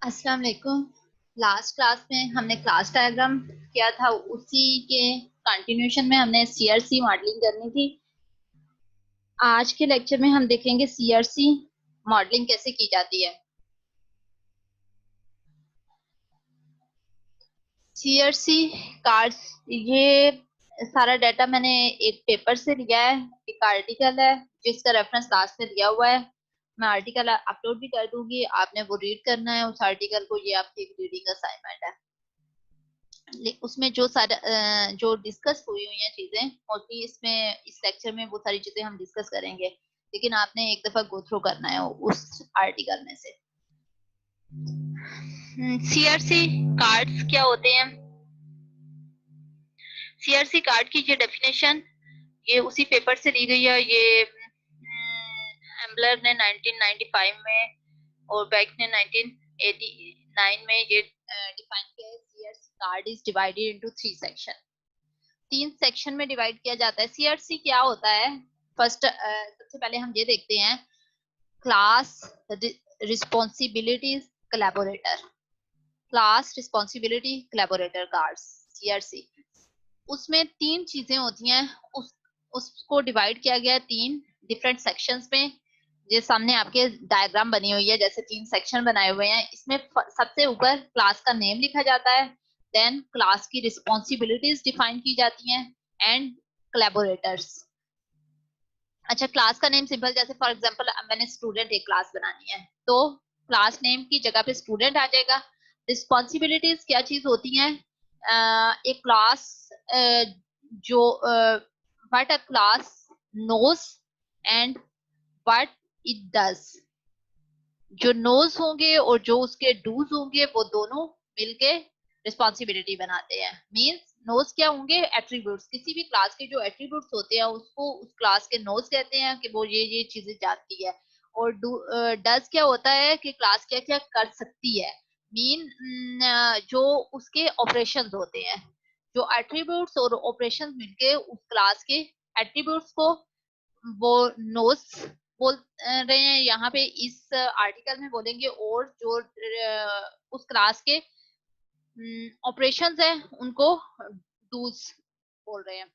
अस्सलाम वालेकुम। Last class में हमने क्लास डायग्राम किया था, उसी के कंटिन्यूशन में हमने सीआरसी मॉडलिंग करनी थी। आज के लेक्चर में हम देखेंगे सीआरसी मॉडलिंग कैसे की जाती है। सीआरसी कार्ड्स, ये सारा डाटा मैंने एक पेपर से लिया है। एक आर्टिकल है जिसका रेफरेंस लास्ट में दिया हुआ है। मैं आर्टिकल अपलोड भी कर दूंगी, आपने वो रीड करना है उस आर्टिकल को। ये आपकी एक रीडिंग असाइनमेंट है। उसमें जो सारा जो डिस्कस हुई हुई हैं चीजें, मोस्टली इसमें इस लेक्चर में वो सारी चीजें हम डिस्कस करेंगे, लेकिन आपने एक दफा गो थ्रू करना है उस आर्टिकल में से। सीआरसी कार्ड्स क्या होते हैं? सीआरसी कार्ड की ये डेफिनेशन ये उसी पेपर से ली गई है। ये एम्बलर ने 1995 में और बैक ने 1989 में ये डिफाइन किया है। CRC card is divided into 3 section. 3 section में डिवाइड किया जाता है। सीआरसी क्या होता है? फर्स्ट सबसे पहले हम ये देखते हैं, class responsibilities collaborator. Class responsibility collaborator cards, CRC. उसमें 3 चीजें होती हैं। उसको डिवाइड किया गया है 3 डिफरेंट सेक्शंस में। ये सामने आपके डायग्राम बनी हुई है, जैसे 3 सेक्शन बनाए हुए हैं। इसमें सबसे ऊपर क्लास का नेम लिखा जाता है, देन क्लास की रिस्पॉन्सिबिलिटीज डिफाइन की जाती हैं, एंड कोलैबोरेटर्स। अच्छा, क्लास का नेम सिंपल, जैसे फॉर एग्जांपल मैंने स्टूडेंट एक क्लास बनानी है, तो क्लास नेम की जगह पे स्टूडेंट आ जाएगा। रिस्पॉन्सिबिलिटीज क्या चीज होती हैं? एक क्लास जो what a class nose and what it does. जो नोज होंगे और जो उसके डूज होंगे वो दोनों मिलके रिस्पॉन्सिबिलिटी बनाते हैं। मींस नोज क्या होंगे? एट्रीब्यूट्स। किसी भी क्लास के जो एट्रीब्यूट्स होते हैं उसको उस क्लास के नोज कहते हैं कि वो ये चीजें जानती है। और डज क्या होता है कि क्लास क्या क्या कर सकती है। मीन जो उसके ऑपरेशंस होते हैं। जो एट्रीब्यूट्स और ऑपरेशंस मिलके उस क्लास के एट्रीब्यूट्स को वो नोज बोल रहे हैं यहाँ पे। इस आर्टिकल में बोलेंगे, और जो उस क्लास के ऑपरेशंस है उनको डूज बोल रहे हैं।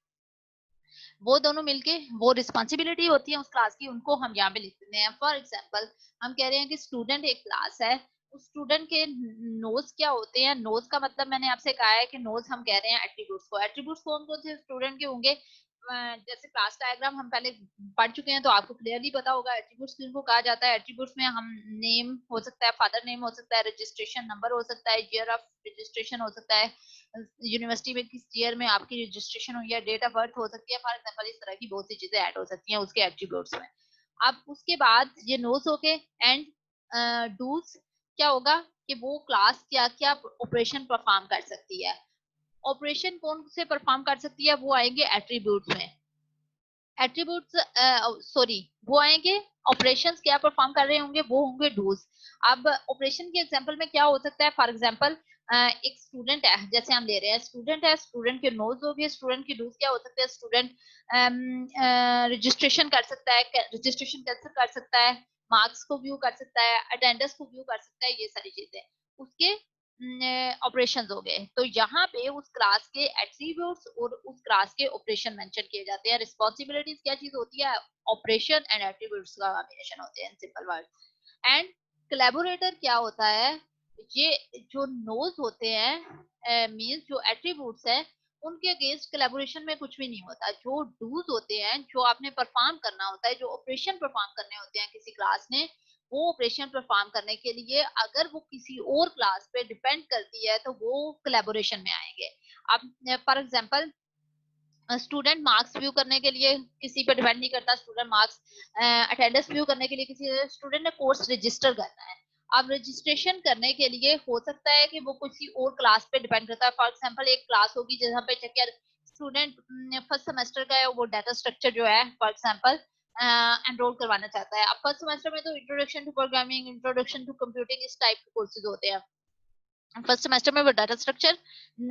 वो दोनों मिलके वो रिस्पॉन्सिबिलिटी होती है उस क्लास की, उनको हम यहाँ पे लिख देते हैं। फॉर एग्जाम्पल हम कह रहे हैं कि स्टूडेंट एक क्लास है। उस स्टूडेंट के नोज क्या होते हैं? नोज का मतलब मैंने आपसे कहा है कि नोज हम कह रहे हैं एट्रीब्यूट्स को। एट्रीब्यूट्स कौन कौन से स्टूडेंट के होंगे? जैसे क्लास डायग्राम हम पहले पढ़ चुके हैं तो आपको क्लियरली पता होगा एट्रीब्यूट्स किनको कहा जाता है। एट्रीब्यूट्स में हम नेम हो सकता है, फादर नेम हो सकता है, रजिस्ट्रेशन नंबर हो सकता है, ईयर ऑफ रजिस्ट्रेशन हो सकता है, यूनिवर्सिटी में किस ईयर में आपकी रजिस्ट्रेशन हुई है, डेट ऑफ बर्थ हो सकती है। फॉर एग्जांपल इस तरह की बहुत सी चीजें ऐड हो सकती हैं उसके एट्रीब्यूट्स में। अब उसके बाद ये नोस हो के एंड डूज क्या होगा कि वो क्लास क्या क्या ऑपरेशन परफॉर्म कर सकती है। ऑपरेशन कौन से परफॉर्म कर सकती है? वो आएंगे एट्रीब्यूट्स में। एट्रीब्यूट्स सॉरी, वो आएंगे ऑपरेशंस क्या परफॉर्म कर रहे होंगे, वो होंगे डूज। अब ऑपरेशन के एग्जांपल में क्या हो सकता है? फॉर एग्जांपल एक स्टूडेंट है, जैसे हम ले रहे हैं स्टूडेंट है, स्टूडेंट के नोज हो गए। स्टूडेंट की डूज क्या हो सकते हैं? स्टूडेंट रजिस्ट्रेशन कर सकता है, रजिस्ट्रेशन कैंसिल कर सकता है, मार्क्स को व्यू कर सकता है, अटेंडेंस को व्यू कर सकता है। ये सारी चीजें उसके ऑपरेशंस हो गए। तो यहाँ पे उस क्लास के एट्रीब्यूट्स और उस क्लास के ऑपरेशन मेंशन किए जाते हैं। रिस्पॉन्सिबिलिटीज क्या चीज होती है? ऑपरेशन एंड एट्रीब्यूट्स का कॉम्बिनेशन होते हैं, सिंपल वर्ड। एंड कोलैबोरेटर क्या होता है? ये जो नोज होते हैं, मींस जो एट्रीब्यूट्स हैं, उनके अगेंस्ट कोलैबोरेशन में कुछ भी नहीं होता। जो डूज होते हैं, जो आपने परफॉर्म करना होता है, जो ऑपरेशन परफॉर्म करने होते हैं किसी क्लास ने, वो ऑपरेशन परफॉर्म करने के लिए अगर वो किसी और क्लास पे डिपेंड करती है तो वो कोलैबोरेशन में आएंगे। अब for example student marks view करने के लिए किसी पे डिपेंड नहीं करता। स्टूडेंट मार्क्स अटेंडेंस व्यू करने के लिए किसी स्टूडेंट ने कोर्स रजिस्टर करना है। अब रजिस्ट्रेशन करने के लिए हो सकता है कि वो किसी और क्लास पे डिपेंड करता है। फॉर एग्जांपल एक क्लास होगी जहां पे चेक स्टूडेंट फर्स्ट सेमेस्टर का है, वो डाटा स्ट्रक्चर जो है फॉर एग्जांपल एनरोल करवाना चाहता है। अब फर्स्ट सेमेस्टर में तो introduction to programming, introduction to computing, इस टाइप के कोर्सेज होते हैं। फर्स्ट सेमेस्टर में वो डाटा स्ट्रक्चर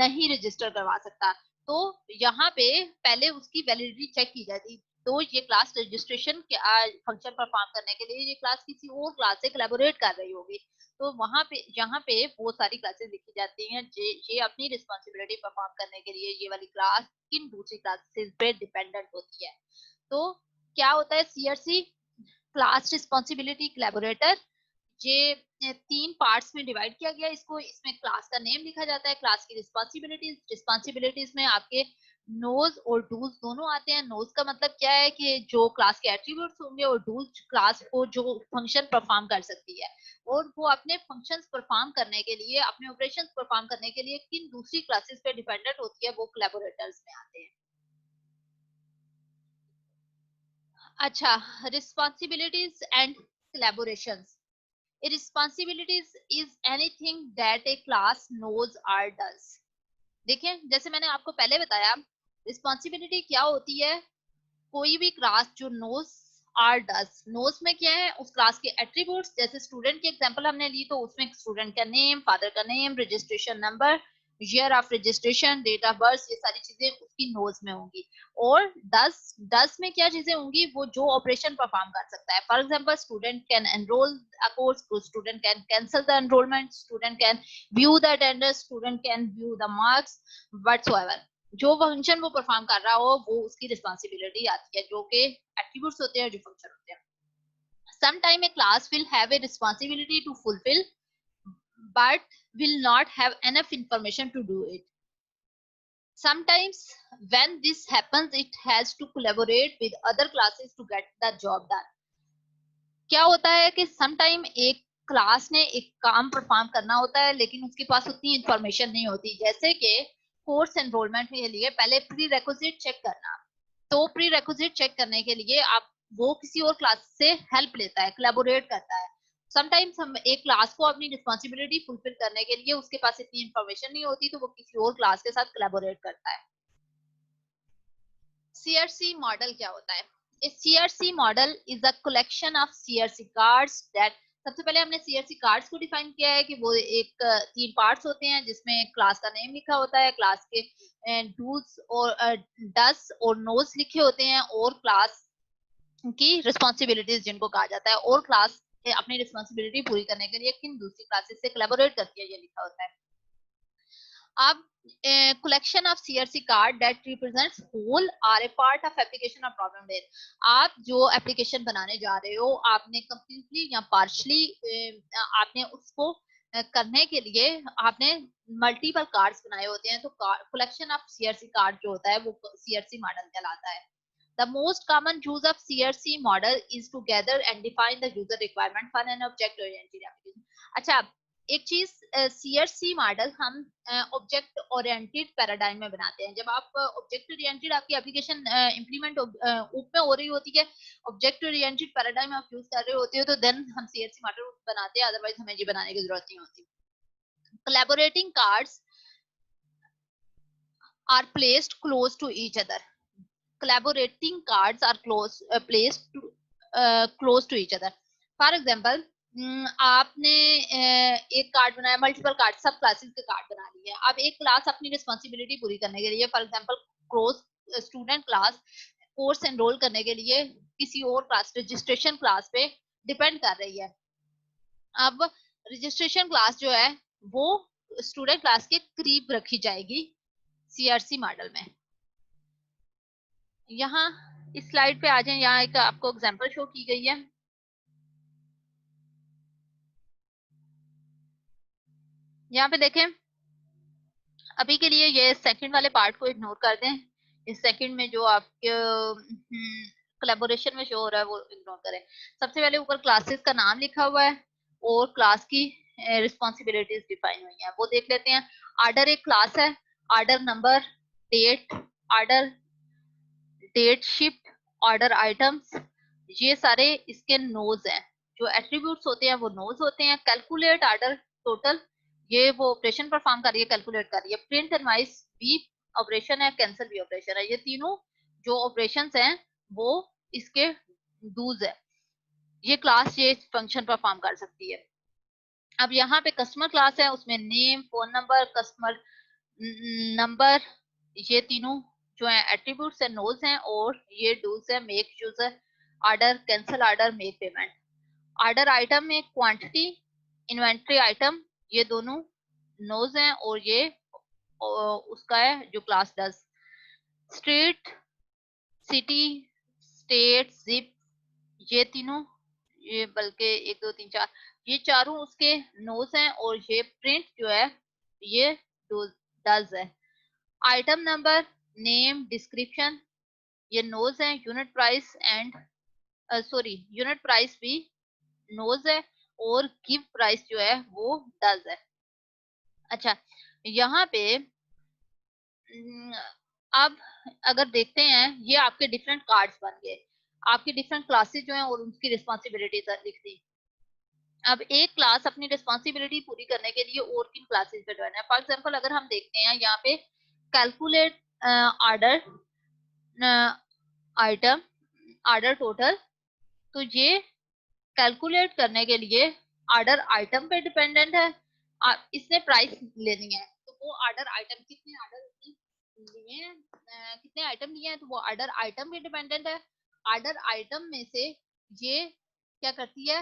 नहीं रजिस्टर करवा सकता। तो यहाँ पे पहले उसकी वैलिडिटी चेक की जाती। तो ये क्लास रजिस्ट्रेशन फंक्शन परफॉर्म करने के लिए ये क्लास किसी और क्लास से कोलैबोरेट कर रही होगी। तो वहां पे जहाँ पे वो सारी क्लासेस लिखी जाती हैं, ये अपनी रिस्पॉन्सिबिलिटी परफॉर्म करने के लिए ये वाली क्लास किन दूसरी क्लासेस पे डिपेंडेंट होती है। तो क्या होता है सीआरसी, क्लास रिस्पॉन्सिबिलिटी कोलैबोरेटर, ये तीन पार्ट्स में डिवाइड किया गया इसको। इसमें क्लास का नेम लिखा जाता है, क्लास की रिस्पॉन्सिबिलिटीज में आपके नोज और डूज दोनों आते हैं। नोज का मतलब क्या है कि जो क्लास के एट्रीब्यूट्स होंगे, और डूज क्लास को जो फंक्शन परफॉर्म कर सकती है, और वो अपने फंक्शंस परफॉर्म करने के लिए, अपने ऑपरेशंस परफॉर्म करने के लिए किन दूसरी क्लासेस पे डिपेंडेंट होती है, वो कोलैबोरेटर्स में आते हैं। अच्छा, responsibilities and collaborations. Responsibilities is anything that a class knows or does. देखिए, जैसे मैंने आपको पहले बताया, रिस्पॉन्सिबिलिटी क्या होती है, कोई भी क्लास जो नोज आर डस। नोज में क्या है, उस क्लास के एट्रीब्यूट्स। जैसे स्टूडेंट की एग्जांपल हमने ली, तो उसमें स्टूडेंट का नेम, फादर का name, registration number, year of registration, date of birth, ये सारी चीजें उसकी नोज में होंगी। और डस डस में क्या चीजें होंगी, वो जो ऑपरेशन परफॉर्म कर सकता है। For example, student can enrol a course, student can cancel the enrolment, student can view the attendance, student can view the marks, whatsoever. जो फंक्शन वो परफॉर्म कर रहा हो, वो उसकी रिस्पॉन्सिबिलिटी आती है, जो कि एट्रीब्यूट्स होते हैं, जो फंक्शन होते हैं। Sometime a class will have a responsibility to fulfill, but will not have enough information to do it. Sometimes when this happens, it has to collaborate with other classes to get the job done. क्या होता है कि sometime एक class ने एक काम perform करना होता है, लेकिन उसके पास उतनी इंफॉर्मेशन नहीं होती। जैसे कि कोर्स एनरोलमेंट के लिए पहले प्री रेक्विजिट चेक करना। तो प्री रेक्विजिट चेक करने के लिए आप वो किसी और क्लास से हेल्प लेता है, कोलैबोरेट करता है। समटाइम्स हम एक क्लास को अपनी रिस्पॉन्सिबिलिटी फुलफिल करने के लिए उसके पास इतनी इंफॉर्मेशन नहीं होती, तो वो किसी और क्लास के साथ कोलैबोरेट करता है। सीआरसी मॉडल क्या होता है? A CRC model is a collection of CRC cards that, सबसे पहले हमने CRC कार्ड्स को डिफाइन किया है कि वो एक तीन पार्ट्स होते हैं, जिसमें क्लास का नेम लिखा होता है, क्लास के डूज और डस और नोज लिखे होते हैं, और क्लास की रिस्पॉन्सिबिलिटीज जिनको कहा जाता है, और क्लास अपनी रिस्पॉन्सिबिलिटी पूरी करने के लिए किन दूसरी क्लासेस से कोलैबोरेट करती है, ये लिखा होता है। अब collection of CRC card that represents whole or a part of application or problem there. आप जो एप्लीकेशन बनाने जा रहे हो, आपने completely या partially आपने उसको करने के लिए आपने मल्टीपल कार्ड्स बनाए होते हैं। तो कलेक्शन ऑफ सीआरसी कार्ड जो होता है, वो सीआरसी मॉडल कहलाता है। The most common use of CRC model is to gather and define the user requirement for an object-oriented application. अच्छा, एक चीज, सीआरसी मॉडल हम ऑब्जेक्ट ओरिएंटेड पैराडाइम में बनाते हैं। जब आप ऑब्जेक्ट ओरिएंटेड आपकी एप्लीकेशन इंप्लीमेंट में हो रही होती है, ऑब्जेक्ट ओरिएंटेड पैराडाइम आप यूज कर रहे होते हो, तो देन हम सीआरसी मॉडल बनाते हैं, अदरवाइज हमें ये बनाने की जरूरत नहीं होती। Collaborating cards are placed close to each other. Collaborating cards are placed close to each other. For example, आपने एक कार्ड बनाया, मल्टीपल कार्ड, सब क्लासेस के कार्ड बना लिए। अब एक क्लास अपनी रिस्पॉन्सिबिलिटी पूरी करने के लिए, for example close student class course enrol करने के लिए किसी और क्लास, रजिस्ट्रेशन क्लास पे डिपेंड कर रही है। अब रजिस्ट्रेशन क्लास जो है, वो स्टूडेंट क्लास के करीब रखी जाएगी सीआरसी मॉडल में। यहाँ इस स्लाइड पे आ जाए, यहाँ एक आपको एग्जांपल शो की गई है। यहाँ पे देखें, अभी के लिए ये सेकंड वाले पार्ट को इग्नोर कर दें। इस सेकंड में जो आपके कोलैबोरेशन में शो हो रहा है, वो इग्नोर करें। सबसे पहले ऊपर क्लासेस का नाम लिखा हुआ है और क्लास की रिस्पॉन्सिबिलिटीज डिफाइन हुई है, वो देख लेते हैं। ऑर्डर एक क्लास है, order number, date, order date shift, order items, ये सारे इसके नोज हैं। जो एट्रीब्यूट्स होते हैं वो नोज होते हैं। कैलकुलेट ऑर्डर टोटल, ये वो ऑपरेशन परफॉर्म कर रही है, कैलकुलेट कर रही है। प्रिंट इनवॉइस भी ऑपरेशन है, कैंसिल भी ऑपरेशन है। ये तीनों जो ऑपरेशंस हैं, वो इसके डूज है। ये क्लास ये फंक्शन परफॉर्म कर सकती है। अब यहाँ पे कस्टमर क्लास है, उसमें name, phone number, customer number, ये तीनों जो है एट्रीब्यूट्स है, नोज हैं, और ये डूज है, make user, order, cancel order, make payment. Order item में क्वांटिटी, इन्वेंट्री आइटम, ये दोनों नोज हैं और ये उसका है जो class does. Street, city, state, zip, ये तीनों, ये बल्कि 1 2 3 4, ये चारों उसके नोज हैं और ये प्रिंट जो है ये डज है। आइटम नंबर, नेम, डिस्क्रिप्शन, ये नोज है। Unit price and sorry unit price भी नोज है और गिव प्राइस जो है वो डज है। अच्छा, यहाँ पे अब अगर देखते हैं, ये आपके डिफरेंट कार्ड्स बन गए, आपकी डिफरेंट क्लासेस जो हैं और उनकी रिस्पॉन्सिबिलिटीज लिखती। अब एक क्लास अपनी रिस्पॉन्सिबिलिटी पूरी करने के लिए और किन क्लासेस पे ज्वाइन है। फॉर एग्जांपल अगर हम देखते हैं यहाँ पे calculate order item, order total, तो ये कैलकुलेट करने के लिए ऑर्डर आइटम पे डिपेंडेंट है। इसने प्राइस लेनी है तो वो ऑर्डर आइटम, कितने ऑर्डर लिए हैं, कितने आइटम लिए हैं, तो वो ऑर्डर आइटम पे डिपेंडेंट है। ऑर्डर आइटम में से ये क्या करती है,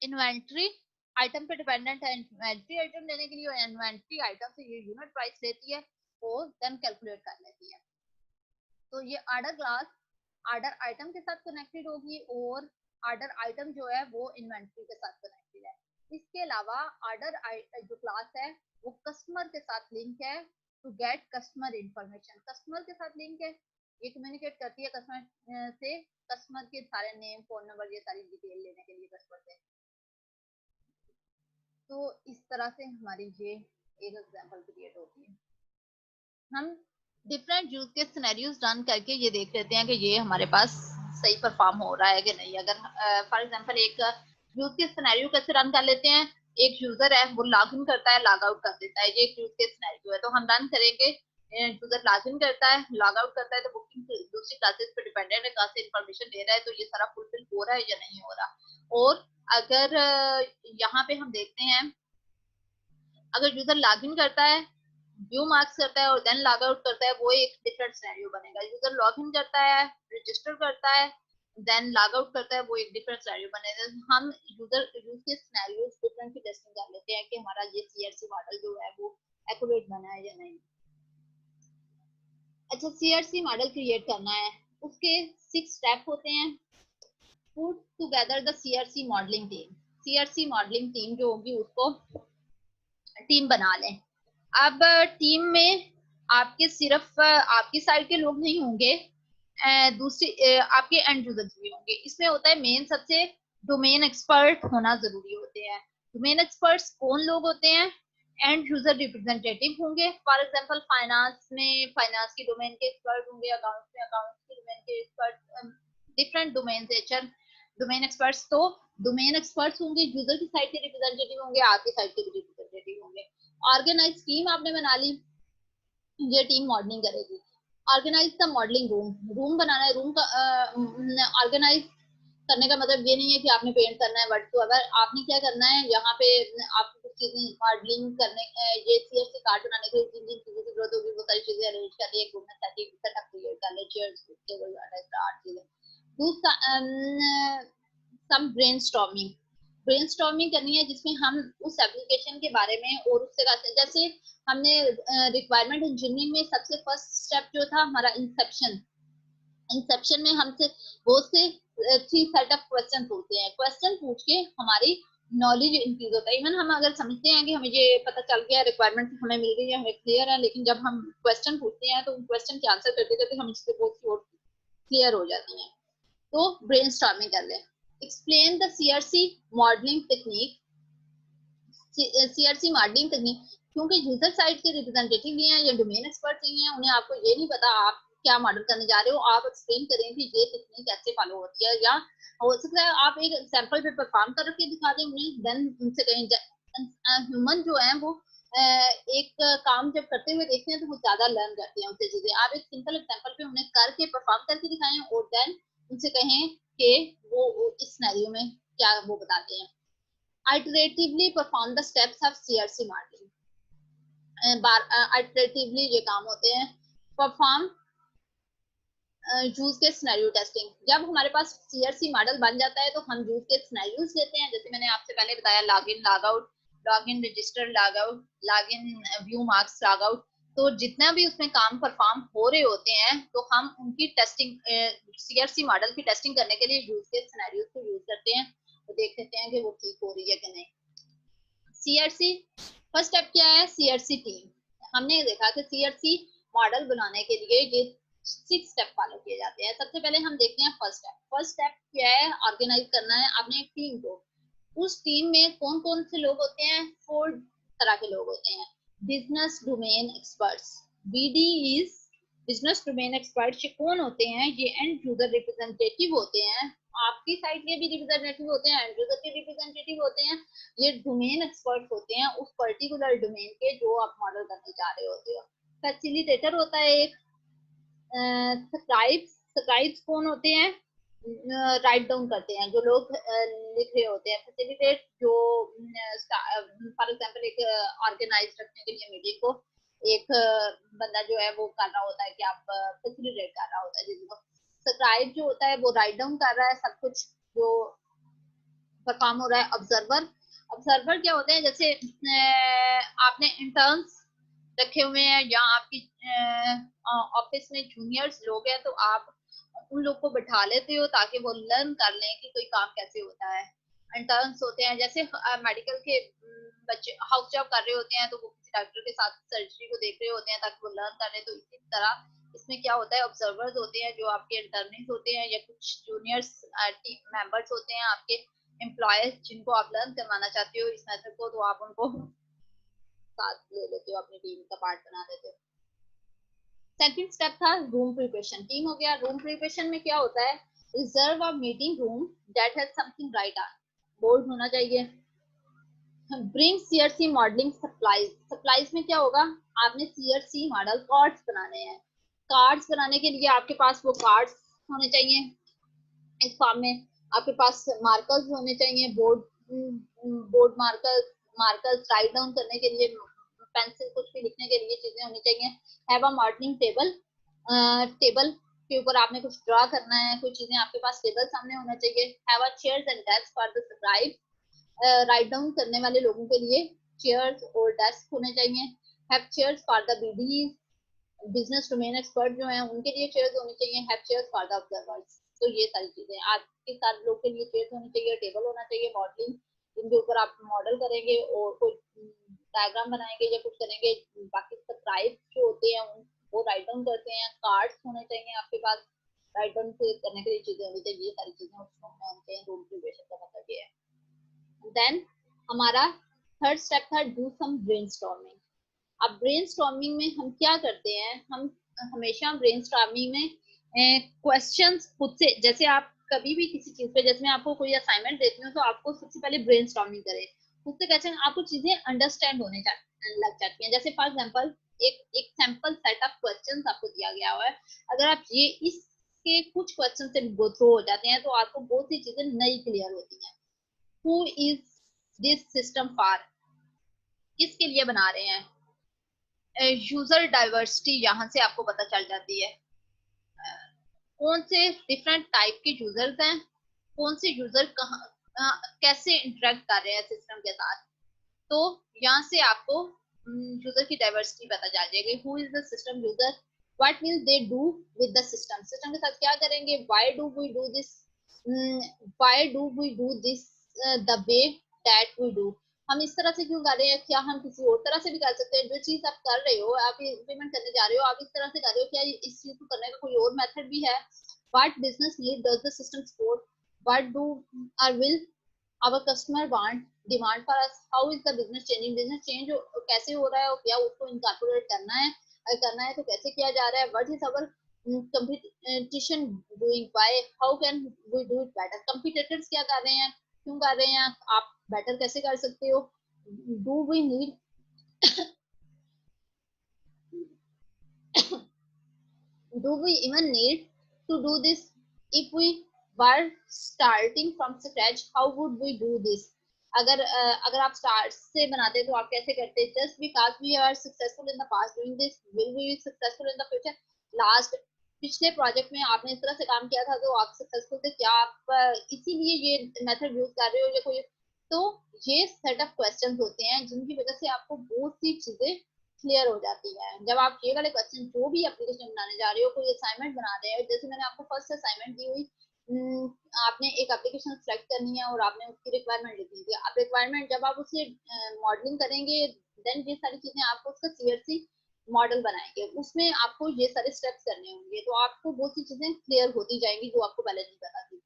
इन्वेंट्री आइटम पे डिपेंडेंट है। इन्वेंट्री आइटम लेने के लिए इन्वेंट्री आइटम से ये यूनिट प्राइस लेती है और देन कैलकुलेट कर लेती है। तो ये ऑर्डर क्लास ऑर्डर आइटम के साथ कनेक्टेड होगी और ऑर्डर आइटम जो है वो इन्वेंट्री के साथ कनेक्टेड है। इसके अलावा ऑर्डर जो क्लास है वो कस्टमर के साथ लिंक है to get customer information. Customer के साथ लिंक है, ये कम्युनिकेट करती है कस्टमर से, कस्टमर के सारे नेम, फोन नंबर, ये सारी डिटेल लेने के लिए कस्टमर से। तो इस तरह से हमारी ये एक एग्जांपल क्रिएट होती है। हम डिफरेंट यूज के सिनेरियोज रन करके ये देख लेते हैं कि ये हमारे पास सही परफॉर्म हो रहा है कि नहीं। अगर फॉर एग्जांपल एक यूज के सिनेरियो कैसे रन कर लेते हैं, एक यूजर है वो लॉग इन करता है, लॉग आउट कर देता है, ये एक यूज के सिनेरियो है। तो हम रन करेंगे, यूजर लॉग इन करता है, लॉग आउट करता है, तो वो दूसरी क्लासेस पे डिपेंडेंट है, कहाँ से इंफॉर्मेशन दे रहा है, तो ये सारा फुलफिल हो रहा है या नहीं हो रहा। और अगर यहाँ पे हम देखते हैं, अगर यूजर लॉग इन करता है, व्यू मार्क्स करता है और देन लॉग आउट करता है, वो एक डिफरेंट सिनेरियो बनेगा। यूजर लॉग इन करता है, रजिस्टर करता है, देन लॉग आउट करता है, वो एक डिफरेंट सिनेरियो बनेगा। हम यूजर यूज के सिनेरियोस डिफरेंटली टेस्टिंग कर लेते हैं कि हमारा ये सीआरसी मॉडल जो है वो एक्यूरेट बना है या नहीं। अच्छा, सीआरसी मॉडल क्रिएट करना है, उसके 6 स्टेप होते हैं। Put together the CRC modelling team. CRC modelling team जो होगी उसको टीम बना लें। अब टीम में आपके सिर्फ आपकी साइड के लोग नहीं होंगे, दूसरी आपके एंड यूजर्स भी होंगे। इसमें होता है मेन सबसे डोमेन एक्सपर्ट होना जरूरी होते हैं। डोमेन एक्सपर्ट्स कौन लोग होते हैं, एंड यूजर रिप्रेजेंटेटिव होंगे। फॉर एग्जांपल फाइनेंस में फाइनेंस की डोमेन के एक्सपर्ट होंगे, अकाउंट्स में अकाउंट्स की डोमेन के expert, different domain HR domain experts. तो डोमेन एक्सपर्ट्स होंगे, यूजर की साइड के रिप्रेजेंटेटिव होंगे, आपकी साइड के रिप्रेजेंटेटिव होंगे। ऑर्गेनाइज टीम आपने बना ली, ये टीम मॉडलिंग करेगी। Organise the modelling room, room बनाना है। रूम का ऑर्गेनाइज करने का मतलब ये नहीं है कि आपने पेंट करना है, बट तो अगर आपने क्या करना है, यहाँ पे आपको कुछ चीजें मॉडलिंग करने, ये सीएससी कार्ड बनाने के लिए जिन जिन चीजों की जरूरत होगी वो सारी चीजें अरेंज कर ली, एक रूम में सेटअप क्रिएट कर ले, चेयर्स, टेबल, आर्ट चीजें। दूसरा सम ब्रेनस्टॉर्मिंग, ब्रेनस्टॉर्मिंग करनी है जिसमें हम उस एप्लीकेशन के बारे में और उससे जैसे हमने रिक्वायरमेंट इंजीनियरिंग में सबसे फर्स्ट स्टेप जो था हमारा इंसेप्शन। इंसेप्शन में हमसे बहुत से 3 सेट ऑफ क्वेश्चन पूछते हैं, क्वेश्चन पूछ के हमारी नॉलेज इंक्रीज होता है। इवन हम अगर समझते हैं कि हमें ये पता चल गया, रिक्वायरमेंट हमें मिल गई है, हमें क्लियर है, लेकिन जब हम क्वेश्चन पूछते हैं तो उन क्वेश्चन के आंसर करते करते हम इससे बहुत सी और क्लियर हो जाती हैं। तो ब्रेनस्टॉर्मिंग कर लें। Explain the CRC modelling technique. CRC modelling technique, क्योंकि यूजर साइड के रिप्रेजेंटेटिव भी हैं या डोमेन एक्सपर्ट नहीं है, उन्हें आपको ये नहीं पता आप क्या मॉडल करने जा रहे हो, आप एक्सप्लेन करें कि ये टेक्निक कैसे फॉलो होती है, या हो सकता है आप एक एग्जांपल पे परफॉर्म करके दिखा दें उन्हें, देन उनसे कहें। ह्यूमन जो है वो एक काम जब करते हुए देखते हैं तो वो ज्यादा लर्न करते हैं उनसे चीजें। आप एक सिंपल एग्जांपल पे उन्हें करके परफॉर्म करके दिखाएं और देन उनसे कहें कि वो इस सिनेरियो में क्या वो बताते हैं। iteratively perform the steps of CRC modeling. iteratively ये काम होते हैं। perform use case scenario testing, जब हमारे पास सीआरसी मॉडल बन जाता है तो हम यूज केस सिनेरियोज लेते हैं, जैसे मैंने आपसे पहले बताया login log out, login register log out, login view marks log out. तो जितना भी उसमें काम परफॉर्म हो रहे होते हैं तो हम उनकी टेस्टिंग सीआरसी मॉडल की टेस्टिंग करने के लिए यूज केस सिनेरियोज को यूज करते हैं, तो देख लेते हैं कि वो ठीक हो रही है कि नहीं। सीआरसी फर्स्ट स्टेप क्या है, सीआरसी टीम। हमने देखा कि सीआरसी मॉडल बनाने के लिए ये 6 स्टेप फॉलो किए जाते हैं। सबसे पहले हम देखते हैं फर्स्ट स्टेप। फर्स्ट स्टेप क्या है, ऑर्गेनाइज करना है अपने एक टीम को। उस टीम में कौन कौन से लोग होते हैं, 4 तरह के लोग होते हैं। Business domain experts, BD is business domain expert. ये कौन होते हैं, ये एंड यूजर रिप्रेजेंटेटिव होते हैं। आपकी साइड के भी रिप्रेजेंटेटिव होते हैं, एंड यूजर के रिप्रेजेंटेटिव होते हैं। ये डोमेन एक्सपर्ट होते हैं उस पर्टिकुलर डोमेन के जो आप मॉडल करने जा रहे होते हो। फैसिलिटेटर होता है एक। स्क्राइब्स, स्क्राइब्स कौन होते हैं, राइट डाउन करते हैं जो लोग लिख रहे होते हैं। फैसिलिटेट जो फॉर एग्जांपल एक ऑर्गेनाइज रखने के लिए मीटिंग को एक बंदा जो है वो कर रहा होता है कि आप फैसिलिटेट कर रहा होता है जिसको। स्क्राइब जो होता है वो राइट डाउन कर रहा है सब कुछ जो परफॉर्म हो रहा है। ऑब्जर्वर, ऑब्जर्वर क्या होते हैं, जैसे आपने इंटर्न्स रखे हुए हैं या आपकी ऑफिस में जूनियर्स लोग हैं तो आप उन लोग को बैठा लेते हो ताकि वो लर्न कर लें कि कोई काम कैसे होता है। इंटर्न्स होते हैं जैसे मेडिकल के बच्चे हाउस जॉब कर रहे होते हैं तो वो किसी डॉक्टर के साथ सर्जरी को देख रहे होते हैं ताकि वो लर्न कर लें। तो इसी तरह इसमें क्या होता है, ऑब्जर्वर्स होते हैं जो आपके इंटर्निंग होते हैं या कुछ जूनियर्स टीम मेंबर्स होते हैं आपके एम्प्लॉयज जिनको आप लर्न करवाना चाहते हो इस मेथड को, तो आप उनको साथ ले लेते हो, अपनी टीम का पार्ट बना देते हो। सेकंड स्टेप था रूम प्रिपरेशन। टीम हो गया। रूम प्रिपरेशन में क्या होता है, reserve a meeting room that has something right on, board होना चाहिए। Bring CRC modelling supplies, supplies में क्या होगा, आपने सीआरसी मॉडल कार्ड्स बनाने हैं। कार्ड्स बनाने के लिए आपके पास वो कार्ड्स होने चाहिए इस फॉर्म में। आपके पास मार्कर्स होने चाहिए, board board markers, markers write down करने के लिए, पेंसिल कुछ भी लिखने के लिए चीजें होनी चाहिए। Have a modelling table, table के ऊपर आपने कुछ ड्रा करना है, कुछ चीजें आपके पास टेबल सामने होना चाहिए। Have a chairs and desk for the scribe, write down करने वाले लोगों के लिए चेयर्स और डेस्क होने चाहिए। Have chairs for the bidis, business domain expert जो हैं उनके लिए चेयर्स होनी चाहिए। Have chairs for the observers. तो ये सारी चीजें आपके साथ लोग के लिए चेयर्स होनी चाहिए, टेबल होना चाहिए, मॉडलिंग जिनके ऊपर आप मॉडल करेंगे और कोई डायग्राम बनाएंगे या कुछ करेंगे। बाकी सब्सक्राइब जो होते हैं वो राइट डाउन करते हैं। कार्ड्स होने चाहिए आपके पास, राइट डाउन करने के लिए चीजें होनी चाहिए। ये सारी चीजें उस रूम में होनी चाहिए। रूम प्रिपरेशन का मतलब ये है। देन हमारा थर्ड स्टेप था डू सम ब्रेनस्टॉर्मिंग। अब ब्रेनस्टॉर्मिंग में हम क्या करते हैं, हम हमेशा ब्रेनस्टॉर्मिंग में क्वेश्चंस खुद से, जैसे आप कभी भी किसी चीज पे, जैसे मैं आपको कोई असाइनमेंट देती हूँ तो आपको सबसे पहले ब्रेनस्टॉर्मिंग करें, खुद से कैसे आपको चीजें अंडरस्टैंड होने लग जाती हैं। जैसे फॉर एग्जांपल एक सैंपल सेट ऑफ क्वेश्चंस आपको दिया गया हुआ है, अगर आप ये इसके कुछ क्वेश्चन से गो थ्रू हो जाते हैं तो आपको बहुत सी चीजें नई क्लियर होती हैं। Who is this system for, किसके लिए बना रहे हैं। यूजर डाइवर्सिटी यहाँ से आपको पता चल जाती है, कौन से डिफरेंट टाइप के यूजर्स हैं, कौन से यूजर कहाँ कैसे इंटरेक्ट कर रहे हैं सिस्टम के साथ। तो यहाँ से आपको यूजर की डाइवर्सिटी पता चल जाएगी। Who is the system user, what will they do with the system, system के साथ क्या करेंगे। Why do we do this, why do we do this the way that we do, हम इस तरह से क्यों कर रहे हैं, क्या हम किसी और तरह से भी कर सकते हैं। जो चीज आप कर रहे हो, आप इम्प्लीमेंट करने जा रहे हो, आप इस तरह से कर रहे हो, क्या इस चीज को करने का कोई और मेथड भी है। What business need does the system support, what do are will our customer want demand for us, how is the business changing, business change कैसे हो रहा है और क्या उसको इनकॉर्पोरेट करना है, अगर करना है तो कैसे किया जा रहा है। what is our competition doing, why, how can we do it better, competitors क्या कर रहे हैं, क्यों कर रहे हैं, आप बेटर कैसे कर सकते हो। do we need do we even need to do this, if we were starting from scratch how would we do this, अगर आप स्टार्ट से बनाते तो आप कैसे करते। Just because we are successful in the past doing this will we be successful in the future. Last पिछले project में आपने इस तरह से काम किया था तो आप सक्सेसफुल थे, क्या आप इसीलिए ये मेथड यूज कर रहे हो या कोई, तो ये सेट ऑफ क्वेश्चंस होते हैं जिनकी वजह से आपको बहुत सी चीजें क्लियर हो जाती है। जब आप ये वाले क्वेश्चन जो भी एप्लीकेशन बनाने जा रहे हो, कोई असाइनमेंट बना रहे हो, जैसे मैंने आपको फर्स्ट असाइनमेंट दी हुई, आपने एक एप्लीकेशन सेलेक्ट करनी है और आपने उसकी रिक्वायरमेंट लिखनी है। आप रिक्वायरमेंट जब आप उसे मॉडलिंग करेंगे, देन ये सारी चीजें आपको उसका सीआरसी मॉडल बनाएंगे, उसमें आपको ये सारे स्टेप्स करने होंगे, तो आपको बहुत सी चीजें क्लियर होती जाएंगी जो आपको पहले नहीं पता थी।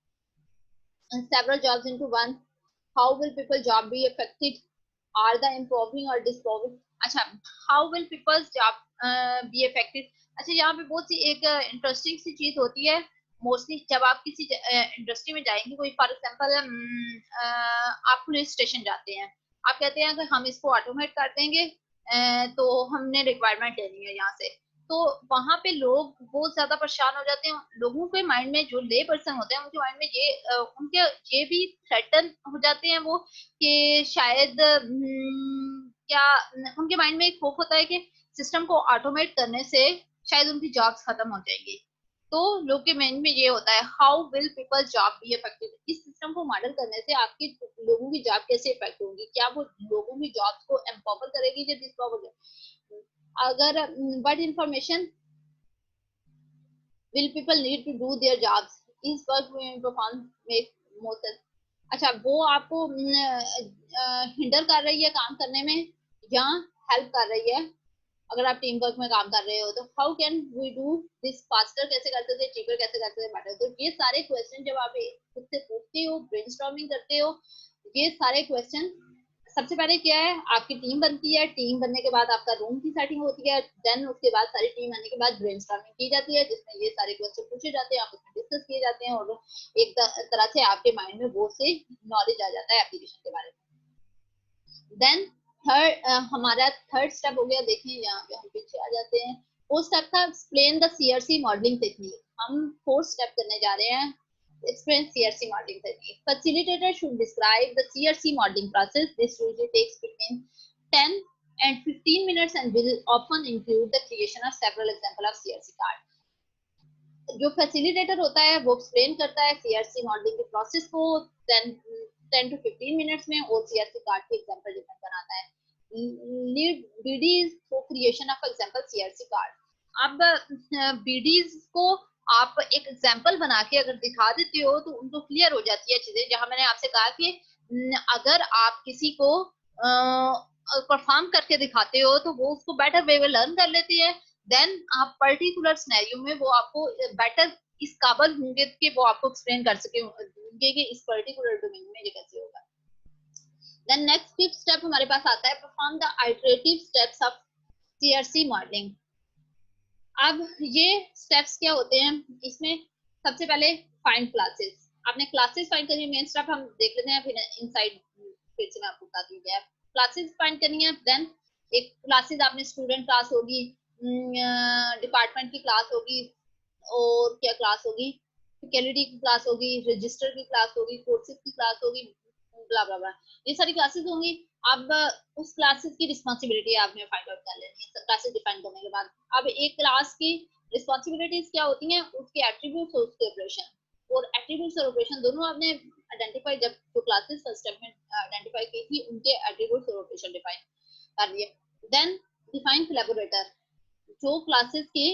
Several jobs into one, how will people job be affected, are the improving or disproving, अच्छा, how will people's job be affected, अच्छा यहाँ पे बहुत सी एक इंटरेस्टिंग सी चीज होती है। मोस्टली जब आप किसी इंडस्ट्री में जाएंगे, कोई फॉर एग्जांपल आप पुलिस स्टेशन जाते हैं, आप कहते हैं कि हम इसको ऑटोमेट कर देंगे, तो हमने रिक्वायरमेंट लेनी है यहाँ से, तो वहां पे लोग बहुत ज्यादा परेशान हो जाते हैं। लोगों के माइंड में, जो ले पर्सन होते हैं उनके माइंड में उनके ये भी थ्रेटन हो जाते हैं वो, कि शायद क्या, उनके माइंड में एक खौफ होता है कि सिस्टम को ऑटोमेट करने से शायद उनकी जॉब्स खत्म हो जाएंगी। तो लोग के माइंड में ये होता है, how will people job be affected, इस सिस्टम को मॉडल करने से आपकी लोगों की जॉब कैसे इफेक्ट होगी, क्या वो लोगों की जॉब्स को एम्पावर करेगी या डिसपावर, अगर but information will people need to do their jobs, is work being performed make more sense, अच्छा वो आपको हिंडर कर रही है काम करने में या हेल्प कर रही है, अगर आप टीम वर्क में काम कर रहे हो तो how can we do this faster, कैसे करते थे, चीपर कैसे करते थे, बेटर, तो ये सारे क्वेश्चन जब आप खुद से पूछते हो, ब्रेनस्टॉर्मिंग करते हो, ये सारे क्वेश्चन, सबसे पहले क्या है, आपकी टीम बनती है, टीम बनने के बाद आपका रूम की सेटिंग होती है, देन उसके बाद सारी टीम आने के बाद ब्रेनस्टॉर्मिंग की जाती है, जिसमें ये सारे क्वेश्चन पूछे जाते हैं, आप उसमें डिस्कस किए जाते हैं, और एक तरह से आपके माइंड में वो से नॉलेज आ जाता है एप्लीकेशन के बारे में। देन थर्ड, हमारा थर्ड स्टेप हो गया, देखिए यहाँ पे हम पीछे आ जाते हैं, वो स्टेप था explain the CRC modelling technique, हम फोर्थ स्टेप करने जा रहे हैं, explain CRC modeling technique. Facilitator should describe the CRC modeling process. This usually takes between 10 and 15 minutes and will often include the creation of several examples of CRC card. जो facilitator होता है वो explain करता है CRC modelling के process को 10 to 15 minutes में, और सीआरसी कार्ड के एग्जांपल डिफाइन बनाता है। Lead bidis for creation of example CRC card, अब बीडीज को आप एक एग्जांपल बना के अगर दिखा देते हो तो उनको क्लियर हो जाती है चीजें, जहां मैंने आपसे कहा कि अगर आप किसी को परफॉर्म करके दिखाते हो तो वो उसको बेटर वे में लर्न कर लेती है, देन आप पर्टिकुलर सिनेरियो में वो आपको बेटर इस काबल होंगे कि वो आपको एक्सप्लेन कर सके होंगे कि इस पर्टिकुलर डोमेन में ये कैसे होगा। देन नेक्स्ट फिफ्थ स्टेप हमारे पास आता है, perform the iterative steps of CRC modelling. अब ये स्टेप्स क्या होते हैं, इसमें सबसे पहले फाइंड क्लासेस, आपने क्लासेस फाइंड करनी है, मेन स्टेप हम देख लेते हैं, फिर इनसाइड फिर से मैं आपको बताती हूँ। क्लासेस फाइंड करनी है, देन एक क्लासेस आपने स्टूडेंट क्लास होगी, डिपार्टमेंट की क्लास होगी, और क्या क्लास होगी, फैकल्टी की क्लास होगी, रजिस्टर की क्लास होगी, कोर्सेज की क्लास होगी, ब्ला ब्ला ब्ला, ये सारी क्लासेस होंगी। अब उस क्लासेस की रिस्पॉन्सिबिलिटी आपने फाइंड आउट कर लेनी है क्लासेस डिफाइन करने के बाद। अब एक क्लास की रिस्पॉन्सिबिलिटीज क्या होती हैं, उसके एट्रीब्यूट्स और उसके ऑपरेशन, और एट्रीब्यूट्स और ऑपरेशन दोनों आपने आइडेंटिफाई, जब जो क्लासेस फर्स्ट स्टेप में आइडेंटिफाई की थी उनके एट्रीब्यूट्स और ऑपरेशन डिफाइन कर दिए। देन डिफाइन कोलैबोरेटर, जो क्लासेस के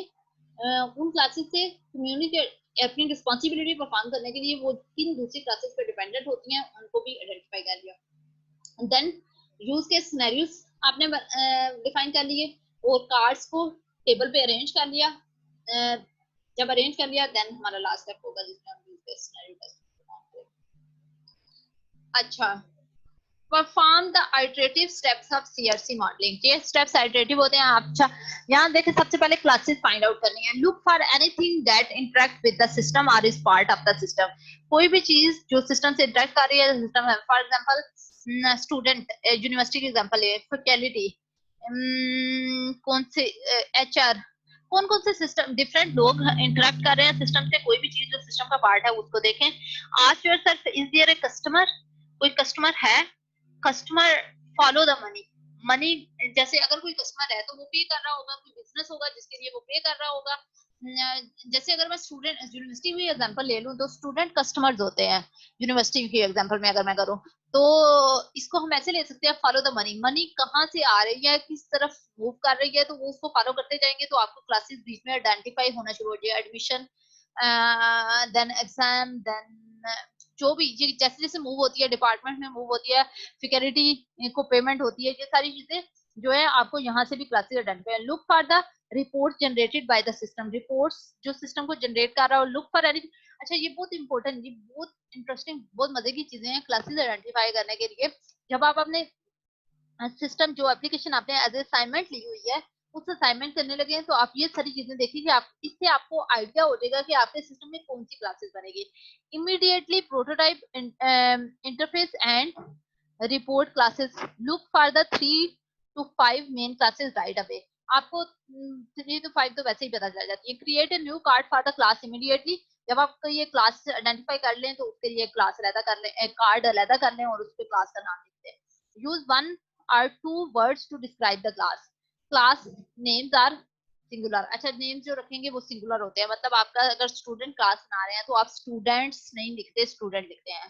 उन क्लासेस से कम्युनिकेट अपनी रिस्पॉन्सिबिलिटी परफॉर्म करने के लिए वो किन दूसरी क्लासेस पे डिपेंडेंट होती हैं उनको भी आइडेंटिफाई कर लिया। देन यूज के सिनेरियोस आपने डिफाइन कर लिए, और कार्ड्स को टेबल पे अरेंज कर लिया, जब अरेंज कर लिया देन हमारा लास्ट स्टेप होगा जिसमें हम यूज के सिनेरियो टेस्ट करेंगे। अच्छा, perform the iterative steps of CRC modelling, ये स्टेप्स आइटरेटिव होते हैं। अच्छा यहाँ देखें, सबसे पहले क्लासेस फाइंड आउट करनी है, look for anything that interact with the system और is part of the system, कोई भी चीज जो सिस्टम से इंटरेक्ट कर रही है सिस्टम है, फॉर एग्जांपल स्टूडेंट, यूनिवर्सिटी की एग्जांपल है, फैकल्टी, कौन से एचआर, कौन कौन से सिस्टम डिफरेंट लोग इंटरेक्ट कर रहे हैं सिस्टम से, कोई भी चीज जो सिस्टम का पार्ट है उसको देखें। Ask yourself, is there a customer, कोई कस्टमर है, customer follow the money, money जैसे अगर कोई कस्टमर है तो वो पे कर रहा होगा, कोई बिजनेस होगा जिसके लिए वो पे कर रहा होगा, जैसे अगर मैं स्टूडेंट यूनिवर्सिटी की एग्जांपल ले लूं तो स्टूडेंट कस्टमर्स होते हैं यूनिवर्सिटी की एग्जांपल में अगर मैं करूं तो इसको हम ऐसे ले सकते हैं फॉलो द मनी, मनी कहाँ से आ रही है किस तरफ मूव कर रही है तो वो उसको फॉलो करते जाएंगे तो आपको क्लासेस बीच में आइडेंटिफाई होना शुरू हो जाएगा, एडमिशन देन एग्जाम देन जो भी ये जैसे जैसे मूव होती है डिपार्टमेंट में मूव होती है सिक्योरिटी को पेमेंट होती है, ये सारी चीजें जो है आपको यहाँ से भी classes identify. Look for the report generated by the system, reports जो सिस्टम को जनरेट कर रहा है, लुक फॉर एनी। अच्छा ये बहुत इंपॉर्टेंट, ये बहुत इंटरेस्टिंग बहुत मजे की चीजें हैं क्लासेस आइडेंटिफाई करने के लिए। जब आप अपने सिस्टम जो एप्लीकेशन आपने एज असाइनमेंट ली हुई है उस असाइनमेंट करने लगे हैं तो आप ये सारी चीजें देखिए कि आप इससे आपको आइडिया हो जाएगा कि आपके सिस्टम में कौन सी क्लासेस बनेगी। Immediately prototype interface and report classes, look for the 3 to 5 main classes right away. आपको 3 to 5 तो वैसे ही पता चल जाती है। Create a new card for the class immediately, जब आप ये क्लास आइडेंटिफाई कर लें तो उसके लिए क्लास अलहदा कर लें, कार्ड अलहदा कर लें और उस पर क्लास का नाम लिखते हैं। Use 1 or 2 words to describe the class, class names are singular. अच्छा नेम्स जो रखेंगे वो सिंगुलर होते हैं, मतलब आपका अगर स्टूडेंट क्लास बना रहे हैं तो आप स्टूडेंट्स नहीं लिखते स्टूडेंट लिखते हैं,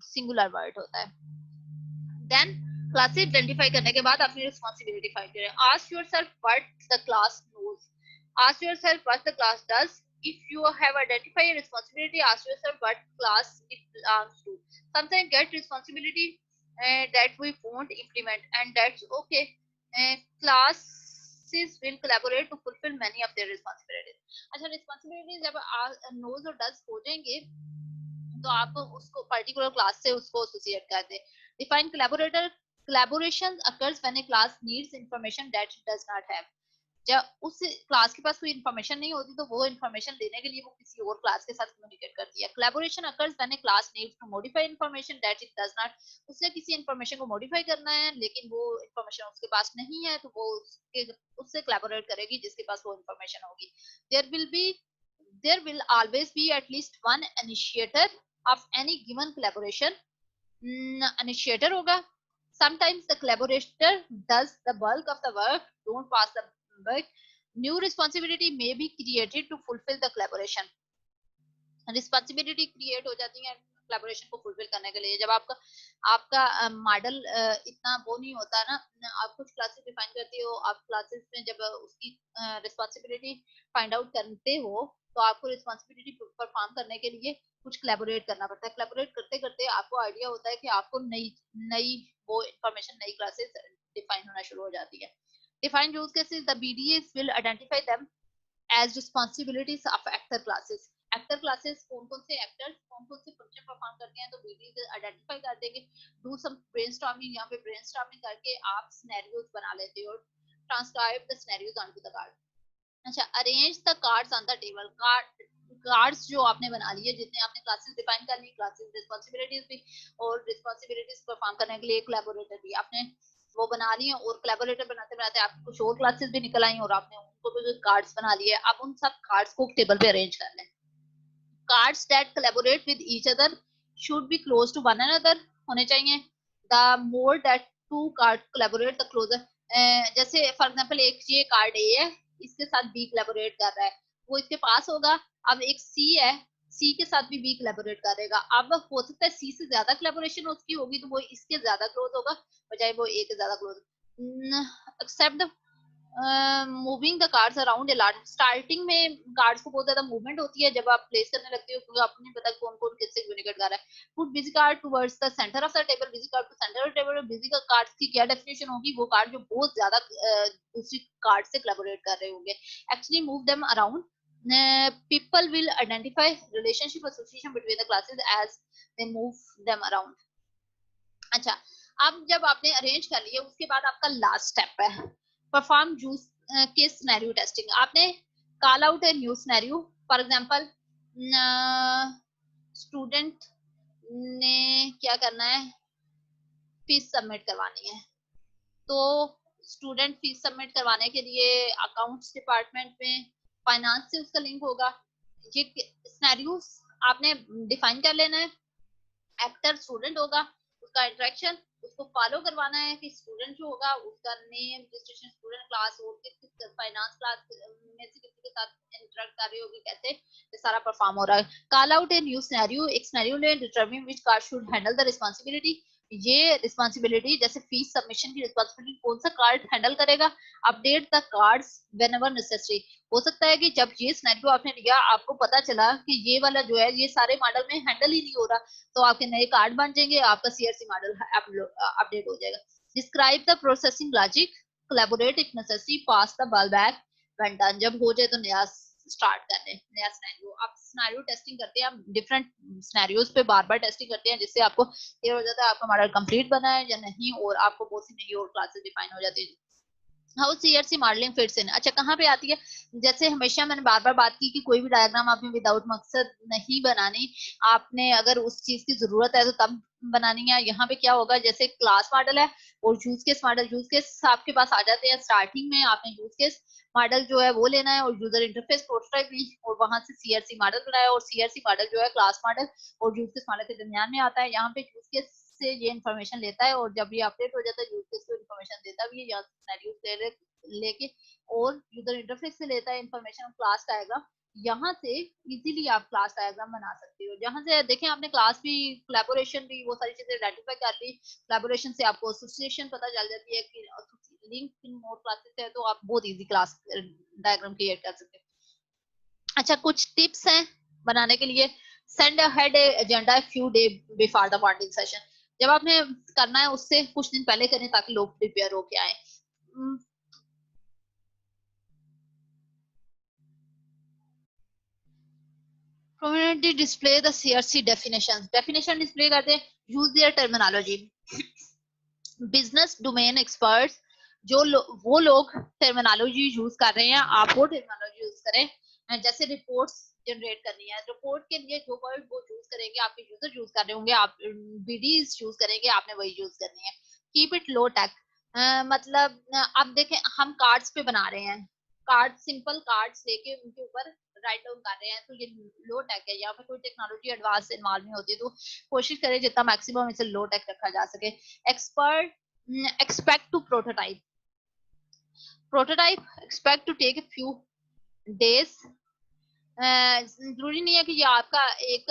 सिंगुलर वर्ड होता है। देन क्लास आइडेंटिफाई करने के बाद अपनी रिस्पॉन्सिबिलिटी फाइंड करें। Ask yourself what the class knows, ask yourself what the class does. If you have identified a responsibility, ask yourself what class it belongs to. Sometimes get responsibility that we won't implement, and that's okay. Classes will collaborate to fulfill many of their responsibilities. अच्छा responsibilities जब knows और does हो जाएंगे तो आप उसको particular class से उसको एसोसिएट कर दे। Define collaborator, collaboration occurs when a class needs information that it does not have। जब उस क्लास के पास कोई इन्फॉर्मेशन नहीं होती तो वो इन्फॉर्मेशन देने के लिए वो किसी और क्लास के साथ कम्युनिकेट करती है। Collaboration occurs when a class needs to modify information that it does not, उसे किसी इन्फॉर्मेशन को मॉडिफाई करना है लेकिन वो इन्फॉर्मेशन उसके पास नहीं है तो वो उससे कोलैबोरेट करेगी जिसके पास वो इन्फॉर्मेशन होगी। There will always be at least one initiator of any given collaboration। initiator होगा। Sometimes the collaborator does the bulk of the work, don't pass the work। New responsibility may be created to fulfill the collaboration। Responsibility create हो जाती है collaboration को fulfil करने के लिए। जब आपका आपका मॉडल इतना वो नहीं होता ना, आप कुछ क्लासेस डिफाइन करते हो, आप क्लासेस में जब उसकी रिस्पॉन्सिबिलिटी फाइंड आउट करते हो तो आपको रिस्पॉन्सिबिलिटी परफॉर्म करने के लिए कुछ कोलैबोरेट करना पड़ता है। कोलैबोरेट करते करते आपको आइडिया होता है कि आपको नई नई वो इंफॉर्मेशन नई क्लासेस डिफाइन होना शुरू हो जाती है। Define use cases, the BDs will identify them as responsibilities of actor classes. Actor classes कौन कौन से एक्टर्स कौन कौन से फंक्शन परफॉर्म करते हैं तो बीडी आइडेंटिफाई कर देंगे। डू सम ब्रेनस्टॉर्मिंग, यहाँ पे ब्रेनस्टॉर्मिंग करके आप सिनेरियोज बना लेते हो। Transcribe the scenarios onto the card. अच्छा arrange the cards on the table, cards जो आपने बना लिए जितने आपने क्लासेस डिफाइन कर ली, क्लासेस रिस्पॉन्सिबिलिटीज भी और रिस्पॉन्सिबिलिटीज परफॉर्म करने के लिए कोलैबोरेटर भी आपने वो बना लिए और कोलैबोरेटर बनाते बनाते आपकी कुछ और क्लासेस भी निकल आई और आपने उनको भी कार्ड्स बना लिए। आप उन सब कार्ड्स को टेबल पे अरेंज कर लें। Cards that collaborate with each other should be close to one another होने चाहिए। The more that two cards collaborate the closer. जैसे फॉर एग्जांपल एक ये कार्ड ए है इसके साथ बी कोलैबोरेट कर रहा है वो इसके पास होगा। अब एक सी है सी के साथ भी बी कोलैबोरेट करेगा। अब हो सकता है सी से ज्यादा कोलैबोरेशन उसकी होगी तो वो इसके ज्यादा क्लोज होगा बजाय वो ए के ज्यादा close. Except moving the cards around a lot, starting में कार्ड्स को बहुत ज्यादा मूवमेंट होती है जब आप प्लेस करने लगते हो क्योंकि आपको नहीं पता कौन कौन किससे कम्युनिकेट कर रहा है। Put busy card towards the centre of the table, busy card to centre of table. Busy का कार्ड की क्या डेफिनेशन होगी, वो कार्ड जो बहुत ज्यादा दूसरी कार्ड से कोलैबोरेट कर रहे होंगे। Actually move them around, people will identify relationship association between the classes as they move them around। अच्छा अब जब आपने अरेंज कर लिया उसके बाद आपका लास्ट स्टेप है perform use case scenario testing. आपने call out a new scenario, for example student ने क्या करना है फीस सबमिट करवानी है तो स्टूडेंट फीस सबमिट करवाने के लिए अकाउंट्स डिपार्टमेंट में फाइनेंस से उसका लिंक होगा। ये सिनेरियोस आपने डिफाइन कर लेना है। एक्टर स्टूडेंट होगा, उसका इंटरेक्शन उसको फॉलो करवाना है कि स्टूडेंट जो होगा उसका नेम रजिस्ट्रेशन स्टूडेंट क्लास और किस फाइनेंस क्लास में से किसी के साथ इंटरेक्ट कर रही होगी, कैसे ये सारा परफॉर्म हो रहा है। Call out a new scenario, एक सिनेरियो ले, determine which card should handle the responsibility. ये रिस्पांसिबिलिटी जैसे फीस सबमिशन की रिस्पांसिबिलिटी कौन सा कार्ड हैंडल करेगा। Update the cards whenever necessary, हो सकता है कि जब ये सिनेरियो आपने लिया आपको पता चला कि ये वाला जो है ये सारे मॉडल में हैंडल ही नहीं हो रहा, तो आपके नए कार्ड बन जाएंगे, आपका सीआरसी मॉडल अपडेट हो जाएगा। Describe the processing logic, collaborate if necessary, pass the ball back when done, जब हो जाए तो नया स्टार्ट कर लें, नया सिनेरियो। आप सिनेरियो टेस्टिंग करते हैं, आप डिफरेंट सिनेरियोज पे बार बार टेस्टिंग करते हैं, जिससे आपको क्लियर हो जाता है आपका मॉडल कंप्लीट बना है या नहीं, और आपको बहुत सी नई और क्लासेस डिफाइन हो जाती है। हाउ सीआरसी मॉडलिंग फिट्स इन, अच्छा कहाँ पे आती है। जैसे हमेशा मैंने बार बार बात की कि कोई भी डायग्राम आपने विदाउट मकसद नहीं बनानी, आपने अगर उस चीज की जरूरत है तो तब बनानी है। यहाँ पे क्या होगा, जैसे क्लास मॉडल है और use case model, use case आपके पास आ जाते हैं स्टार्टिंग में, आपने यूज केस मॉडल जो है वो लेना है और यूजर इंटरफेस प्रोटोटाइप ली और वहां से सीआरसी मॉडल बनाया, और सीआरसी मॉडल जो है क्लास मॉडल और यूज केस मॉडल के दरमियान में आता है। यहाँ पे यूज केस से ये इन्फॉर्मेशन लेता है और जब ये अपडेट हो जाता है यूज केस को इन्फॉर्मेशन देता भी है, यहाँ से लेके और यूजर इंटरफेस से लेता है इन्फॉर्मेशन क्लास डायग्राम। यहाँ से इजीली आप क्लास डायग्राम बना सकते हो। जहाँ से देखें आपने क्लास भी, कोलैबोरेशन भी, वो सारी चीजें आइडेंटिफाई कर ली। कोलैबोरेशन से आपको एसोसिएशन पता चल जाती है कि लिंक इन मोर क्लासेस है, तो आप बहुत इजी क्लास डायग्राम क्रिएट कर सकते हैं। अच्छा कुछ टिप्स हैं बनाने के लिए। Send ahead agenda few day before the morning session, जब आपने करना है उससे कुछ दिन पहले करें ताकि लोग प्रिपेयर होके आए। prominently display the CRC definitions, definition display करते हैं, use their terminology, business domain experts, वो लोग टर्मिनोलॉजी यूज कर रहे हैं आप वो टर्मिनोलॉजी यूज करें। जैसे रिपोर्ट्स जनरेट करनी है, रिपोर्ट के लिए जो वर्ड वो यूज करेंगे आपके यूजर यूज कर रहे होंगे, आप बीडीज यूज करेंगे, आपने वही यूज करनी है। कीप इट लो टेक, मतलब अब देखें हम कार्ड्स पे बना रहे हैं, कार्ड सिंपल कार्ड्स लेके उनके ऊपर राइट डाउन कर रहे हैं, तो ये लो टेक है, यहाँ पे कोई टेक्नोलॉजी एडवांस इन्वॉल्व नहीं होती, तो कोशिश करें जितना मैक्सिमम इसे लो टेक रखा जा सके। Expert expect to prototype expect to take a few days, जरूरी नहीं है कि ये आपका एक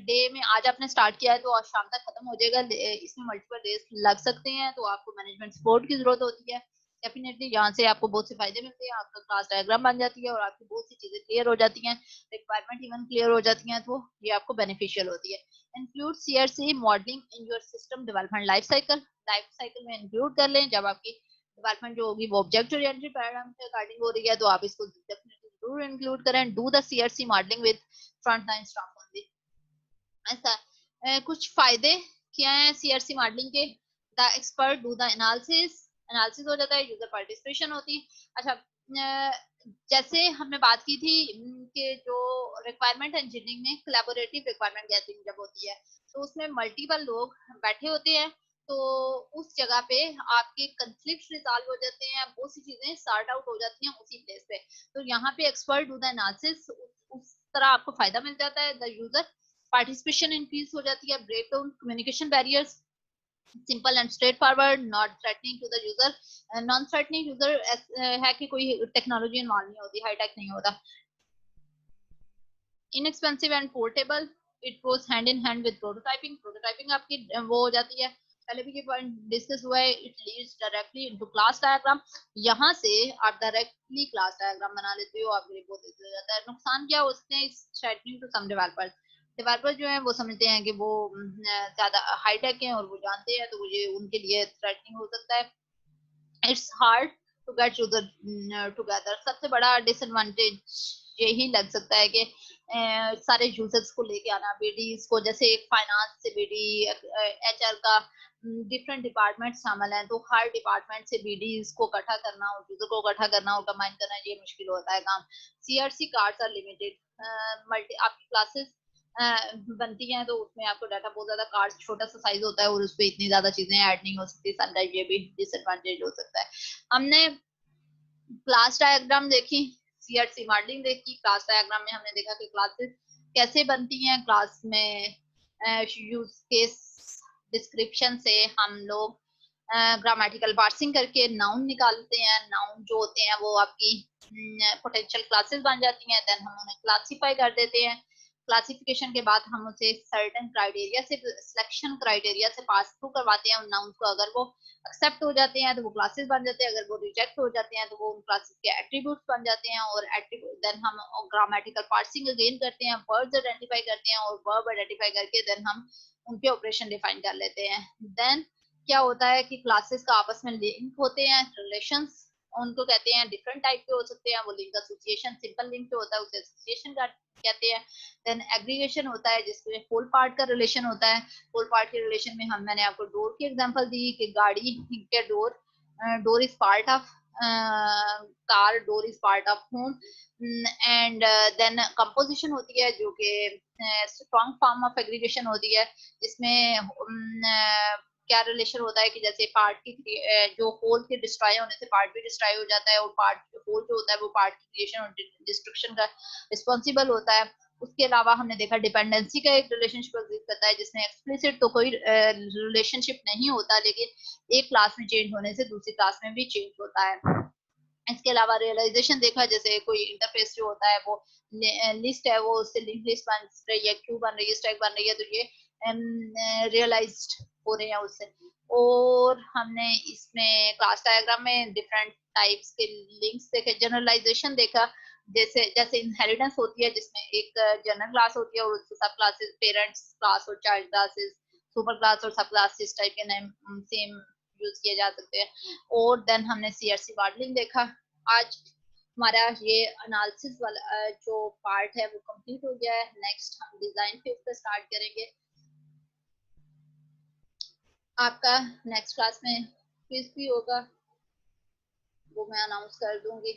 डे में आज आपने स्टार्ट किया है तो आज शाम तक खत्म हो जाएगा, इसमें मल्टीपल डेज लग सकते हैं, तो आपको मैनेजमेंट सपोर्ट की जरूरत होती है। डेफिनेटली यहाँ से आपको बहुत से फायदे मिलते हैं, आपका क्लास डायग्राम बन जाती है और आपकी बहुत सी चीजें क्लियर हो जाती हैं, रिक्वायरमेंट इवन क्लियर हो जाती हैं, तो ये आपको बेनिफिशियल होती है। Include CRC modelling in your system development life cycle में इंक्लूड कर लें। जब आपकी डेवलपमेंट जो होगी वो ऑब्जेक्ट ओरिएंटेड पैराडाइम के अकॉर्डिंग हो रही है, तो आप इसको डेफिनेटली जरूर इंक्लूड करें। Do the CRC modelling with front line staff only. ऐसा कुछ फायदे क्या है सीआरसी मॉडलिंग के। The expert do the analysis, analysis हो जाता है, यूजर पार्टिसिपेशन होती है। अच्छा जैसे हमने बात की थी कि जो रिक्वायरमेंट इंजीनियरिंग में कोलैबोरेटिव रिक्वायरमेंट गैदरिंग जब होती है तो उसमें मल्टीपल लोग बैठे होते हैं, तो उस जगह पे आपके कंफ्लिक्ट रिजॉल्व हो जाते हैं, बहुत सी चीजें सॉर्ट आउट हो जाती हैं उसी प्लेस पे। तो यहाँ पे एक्सपर्ट डू द एनालिसिस, उस तरह आपको फायदा मिल जाता है। द यूजर पार्टिसिपेशन इंक्रीज हो जाती है, break down communication barriers, simple and straight forward, not threatening to the user. Non threatening user है कि कोई टेक्नोलॉजी इन्वॉल्व नहीं होती, हाईटेक नहीं होता। Inexpensive and portable, it goes hand in hand with prototyping, prototyping आपकी वो हो जाती है, पहले भी ये पॉइंट डिस्कस हुआ है। It leads directly into class diagram, यहाँ से आप डायरेक्टली क्लास डायग्राम बना लेते हो, आपके लिए बहुत इजी हो जाता है। नुकसान क्या उसने threatening to some developers, developer जो है वो समझते हैं कि वो ज्यादा हाईटेक है और वो जानते हैं, तो ये उनके लिए थ्रेटनिंग हो सकता है। It's hard to get user together, सबसे बड़ा डिसएडवांटेज यही लग सकता है कि सारे यूजर्स को लेके आना, बीडीज को, जैसे एक फाइनेंस से बीडी, एचआर का डिफरेंट डिपार्टमेंट शामिल हैं, तो हर डिपार्टमेंट से बीडीज को इकट्ठा करना और यूजर को इकट्ठा करना और कंबाइन करना, ये मुश्किल होता है काम। CRC cards are limited, multi आपकी क्लासेस बनती हैं तो उसमें आपको डाटा बहुत ज्यादा, कार्ड छोटा सा साइज होता है और उसपे इतनी ज्यादा चीजें ऐड नहीं हो सकती, समटाइम ये भी डिसएडवांटेज हो सकता है। हमने क्लास डायग्राम देखी, सीआरसी मॉडलिंग देखी, क्लास डायग्राम में हमने देखा कि क्लासेस कैसे बनती हैं, क्लास में यूज केस डिस्क्रिप्शन से हम लोग ग्रामेटिकल पार्सिंग करके नाउन निकालते हैं। नाउन जो होते हैं वो आपकी पोटेंशियल क्लासेस बन जाती हैं। देन हम उन्हें क्लासीफाई कर देते हैं। क्लासिफिकेशन के बाद हम उसे सर्टेन क्राइटेरिया से, सिलेक्शन क्राइटेरिया से पास थ्रू करवाते हैं उन नाउन को। अगर वो एक्सेप्ट हो जाते हैं तो वो क्लासेस बन जाते हैं, अगर वो रिजेक्ट हो जाते हैं तो वो उन क्लासेस के एट्रीब्यूट्स बन जाते हैं। और एट्रीब्यूट देन हम ग्रामेटिकल पार्सिंग अगेन करते हैं, वर्ड्स आइडेंटिफाई करते हैं, और वर्ब आइडेंटिफाई करके देन हम उनके ऑपरेशन डिफाइन कर लेते हैं। देन क्या होता है कि क्लासेस का आपस में लिंक होते हैं, रिलेशंस उनको कहते हैं। डिफरेंट टाइप के हो सकते हैं वो लिंक। एसोसिएशन, सिंपल लिंक जो होता है उसे एसोसिएशन कहते हैं। देन एग्रीगेशन होता है जिसमें होल पार्ट का रिलेशन होता है। होल पार्ट के रिलेशन में हम, मैंने आपको डोर की एग्जांपल दी कि गाड़ी के door, door is part of car, door is part of home. And then composition होती है जो कि स्ट्रॉन्ग फॉर्म ऑफ एग्रीगेशन होती है, जिसमें क्या रिलेशन होता है कि जैसे पार्ट की जो होल के डिस्ट्रॉय होने से पार्ट भी डिस्ट्रॉय हो जाता है, और पार्ट होल जो होता है वो पार्ट की क्रिएशन और डिस्ट्रक्शन का रिस्पॉन्सिबल होता है। उसके अलावा हमने देखा डिपेंडेंसी का एक रिलेशनशिप एग्जिस्ट करता है, जिसमें एक्सप्लिसिट तो कोई रिलेशनशिप नहीं होता, लेकिन एक क्लास में चेंज होने से दूसरी क्लास में भी चेंज होता है। इसके अलावा रियलाइजेशन देखा, जैसे कोई इंटरफेस जो होता है वो लिस्ट है, वो उससे लिंक लिस्ट बन रही है, क्यू बन रही है, स्टैक बन रही है, तो ये रियलाइज्ड हो रहे हैं उससे। और हमने इसमें क्लास डायग्राम में डिफरेंट टाइप्स के लिंक्स देखे। जनरलाइजेशन देखा, जैसे जैसे इनहेरिटेंस होती है जिसमें एक जनरल क्लास होती है और उसके सब क्लासेस, पेरेंट्स क्लास और चाइल्ड क्लासेस, सुपर क्लास और सब क्लास, इस टाइप के नेम सेम यूज किए जा सकते हैं। और देन हमने सीआरसी मॉडलिंग देखा। आज हमारा ये एनालिसिस वाला जो पार्ट है वो कंप्लीट हो गया है। नेक्स्ट हम डिजाइन फेज पे स्टार्ट करेंगे। आपका नेक्स्ट क्लास में क्विज भी होगा, वो मैं अनाउंस कर दूंगी।